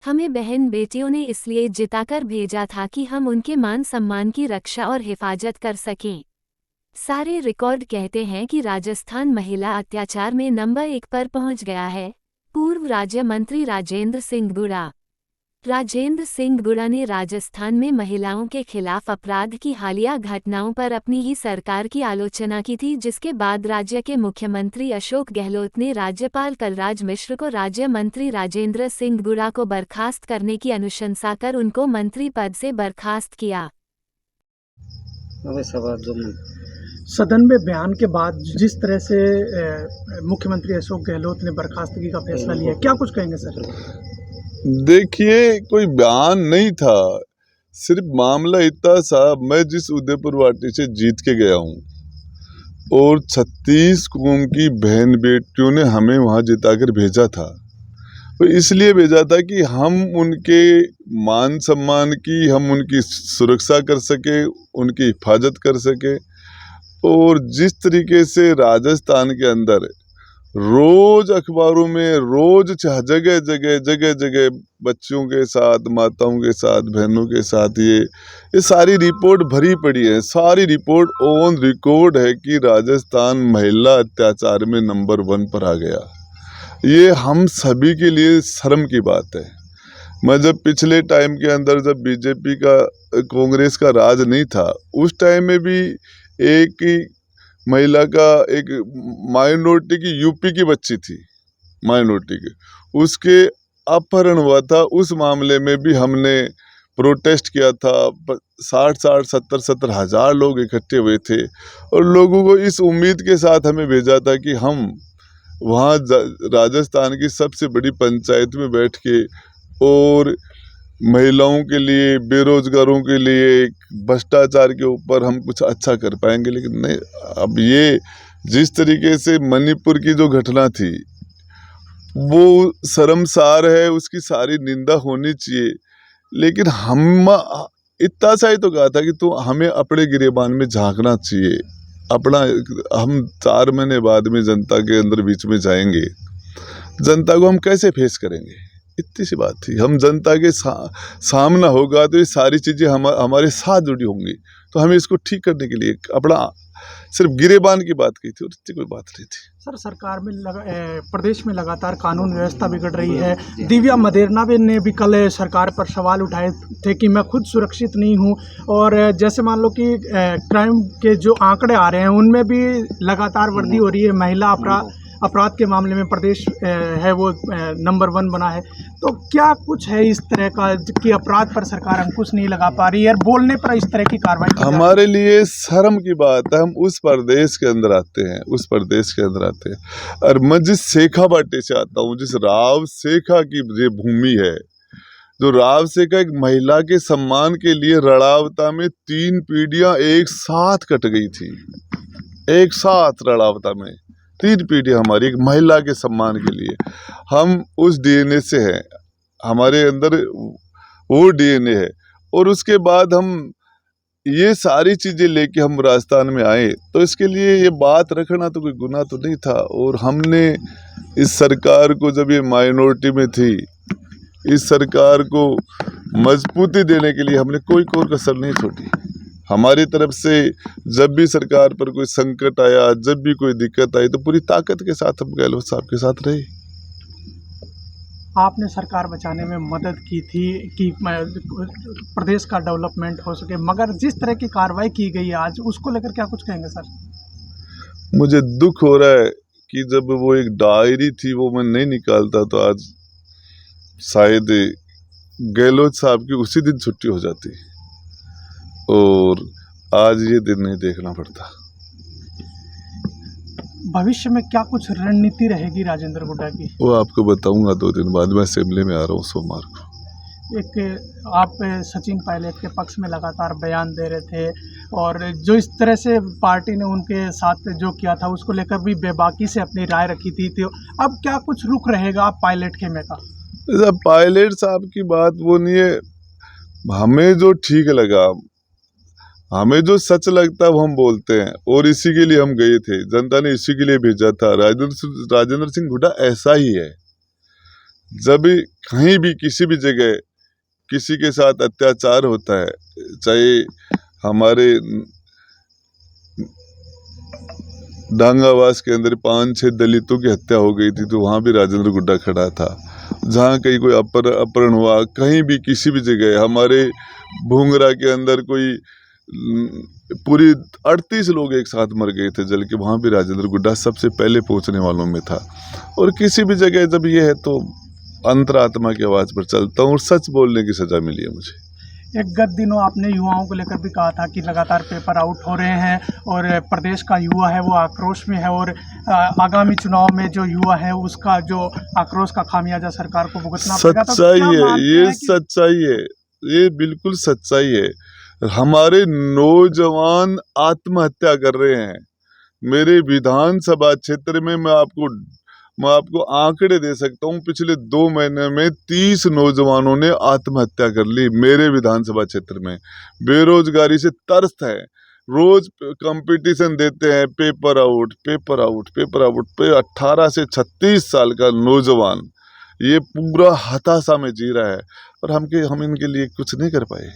हमें बहन बेटियों ने इसलिए जिताकर भेजा था कि हम उनके मान सम्मान की रक्षा और हिफाजत कर सकें। सारे रिकॉर्ड कहते हैं कि राजस्थान महिला अत्याचार में नंबर 1 पर पहुंच गया है। पूर्व राज्य मंत्री राजेंद्र सिंह गुड़ा ने राजस्थान में महिलाओं के खिलाफ अपराध की हालिया घटनाओं पर अपनी ही सरकार की आलोचना की थी, जिसके बाद राज्य के मुख्यमंत्री अशोक गहलोत ने राज्यपाल कलराज मिश्र को राज्य मंत्री राजेंद्र सिंह गुड़ा को बर्खास्त करने की अनुशंसा कर उनको मंत्री पद से बर्खास्त किया। सदन में बयान के बाद जिस तरह से मुख्यमंत्री अशोक गहलोत ने बर्खास्तगी का फैसला लिया, क्या कुछ कहेंगे सर? देखिए, कोई बयान नहीं था, सिर्फ मामला इतना सा, मैं जिस उदयपुर वाटी से जीत के गया हूँ और 36 कौम की बहन बेटियों ने हमें वहाँ जिताकर भेजा था। तो इसलिए भेजा था कि हम उनके मान सम्मान की, हम उनकी सुरक्षा कर सके, उनकी हिफाजत कर सके। और जिस तरीके से राजस्थान के अंदर रोज अखबारों में रोज जगह जगह बच्चियों के साथ, माताओं के साथ, बहनों के साथ ये सारी रिपोर्ट भरी पड़ी है। सारी रिपोर्ट ऑन रिकॉर्ड है कि राजस्थान महिला अत्याचार में नंबर 1 पर आ गया। ये हम सभी के लिए शर्म की बात है। मैं जब पिछले टाइम के अंदर, जब बीजेपी का, कांग्रेस का राज नहीं था, उस टाइम में भी एक महिला का, एक माइनॉरिटी की, यूपी की बच्ची थी, माइनॉरिटी की, उसके अपहरण हुआ था। उस मामले में भी हमने प्रोटेस्ट किया था। 60-70 हज़ार लोग इकट्ठे हुए थे और लोगों को इस उम्मीद के साथ हमें भेजा था कि हम वहाँ राजस्थान की सबसे बड़ी पंचायत में बैठ के और महिलाओं के लिए, बेरोजगारों के लिए, भ्रष्टाचार के ऊपर हम कुछ अच्छा कर पाएंगे। लेकिन नहीं, अब ये जिस तरीके से मणिपुर की जो घटना थी वो शर्मसार है, उसकी सारी निंदा होनी चाहिए। लेकिन हम इतना सा ही तो कहा था कि तो हमें अपने गिरेबान में झांकना चाहिए। अपना, हम 4 महीने बाद में जनता के अंदर बीच में जाएंगे, जनता को हम कैसे फेस करेंगे? इतनी सी बात थी। हम जनता के सामना होगा तो ये सारी चीज़ें हमारे साथ जुड़ी होंगी। तो हमें इसको ठीक करने के लिए अपना सिर्फ गिरेबान की बात की थी और इतनी कोई बात नहीं थी। सर, सरकार में प्रदेश में लगातार कानून व्यवस्था बिगड़ रही है। दिव्या मदेरणा ने भी कल सरकार पर सवाल उठाए थे कि मैं खुद सुरक्षित नहीं हूं, और जैसे मान लो कि क्राइम के जो आंकड़े आ रहे हैं उनमें भी लगातार वृद्धि हो रही है। महिला अपराध के मामले में प्रदेश है वो नंबर 1 बना है। तो क्या कुछ है इस तरह का कि अपराध पर सरकार अंकुश नहीं लगा पा रही है और बोलने पर इस तरह की कार्रवाई? हमारे लिए शर्म की बात है। हम उस प्रदेश के अंदर आते हैं, उस प्रदेश के अंदर आते हैं। और मैं जिस शेखा बाटी से आता हूँ, जिस राव शेखा की ये भूमि है, जो राव शेखा एक महिला के सम्मान के लिए रड़ावता में 3 पीढ़ियां एक साथ कट गई थी। एक साथ रड़ावता में 3 पीढ़ी हमारी एक महिला के सम्मान के लिए। हम उस डीएनए से हैं, हमारे अंदर वो डीएनए है। और उसके बाद हम ये सारी चीज़ें लेके हम राजस्थान में आए, तो इसके लिए ये बात रखना तो कोई गुनाह तो नहीं था। और हमने इस सरकार को, जब ये माइनॉरिटी में थी, इस सरकार को मजबूती देने के लिए हमने कोई कसर नहीं छोड़ी। हमारी तरफ से जब भी सरकार पर कोई संकट आया, जब भी कोई दिक्कत आई, तो पूरी ताकत के साथ हम गहलोत साहब के साथ रहे। आपने सरकार बचाने में मदद की थी कि प्रदेश का डेवलपमेंट हो सके, मगर जिस तरह की कार्रवाई की गई है आज, उसको लेकर क्या कुछ कहेंगे सर? मुझे दुख हो रहा है कि जब वो एक डायरी थी वो मैं नहीं निकालता तो आज शायद गहलोत साहब की उसी दिन छुट्टी हो जाती और आज ये दिन नहीं देखना पड़ता। भविष्य में क्या कुछ रणनीति रहेगी राजेंद्र गुड्डा की? वो आपको बताऊंगा 2 दिन बाद। मैं असेंबली में आ रहा हूँ सोमवार को। एक आप सचिन पायलट के पक्ष में लगातार बयान दे रहे थे, और जो इस तरह से पार्टी ने उनके साथ जो किया था उसको लेकर भी बेबाकी से अपनी राय रखी थी। तो अब क्या कुछ रुख रहेगा आप पायलट खेमे का? पायलट साहब की बात वो नहीं है। हमें जो ठीक लगा, हमें जो सच लगता है वो हम बोलते हैं, और इसी के लिए हम गए थे। जनता ने इसी के लिए भेजा था। राजेंद्र सिंह हुड्डा ऐसा ही है। जब भी कहीं भी किसी भी जगह किसी के साथ अत्याचार होता है, चाहे हमारे डांगावास के अंदर 5-6 दलितों की हत्या हो गई थी, तो वहाँ भी राजेंद्र गुड्डा खड़ा था। जहाँ कहीं कोई अपहरण हुआ, कहीं भी किसी भी जगह, हमारे भूंगरा के अंदर कोई पूरी 38 लोग एक साथ मर गए थे जल के, वहाँ भी राजेंद्र गुड्डा सबसे पहले पहुँचने वालों में था। और किसी भी जगह जब ये है तो अंतरात्मा की आवाज़ पर चलता हूँ और सच बोलने की सज़ा मिली है मुझे। एक गत दिनों आपने युवाओं को लेकर भी कहा था कि लगातार पेपर आउट हो रहे हैं और प्रदेश का युवा है वो आक्रोश में है, और आगामी चुनाव में जो युवा है उसका जो आक्रोश का खामियाजा सरकार को भुगतना पड़ेगा। तो सच्चाई क्या है मानते ये, हैं कि सच्चाई है ये, बिल्कुल सच्चाई है। हमारे नौजवान आत्महत्या कर रहे हैं। मेरे विधानसभा क्षेत्र में मैं आपको आंकड़े दे सकता हूँ, पिछले 2 महीने में 30 नौजवानों ने आत्महत्या कर ली मेरे विधानसभा क्षेत्र में। बेरोजगारी से त्रस्त है, रोज कंपटीशन देते हैं, paper out paper out paper out पे 18 से 36 साल का नौजवान ये पूरा हताशा में जी रहा है, और हम इनके लिए कुछ नहीं कर पाए।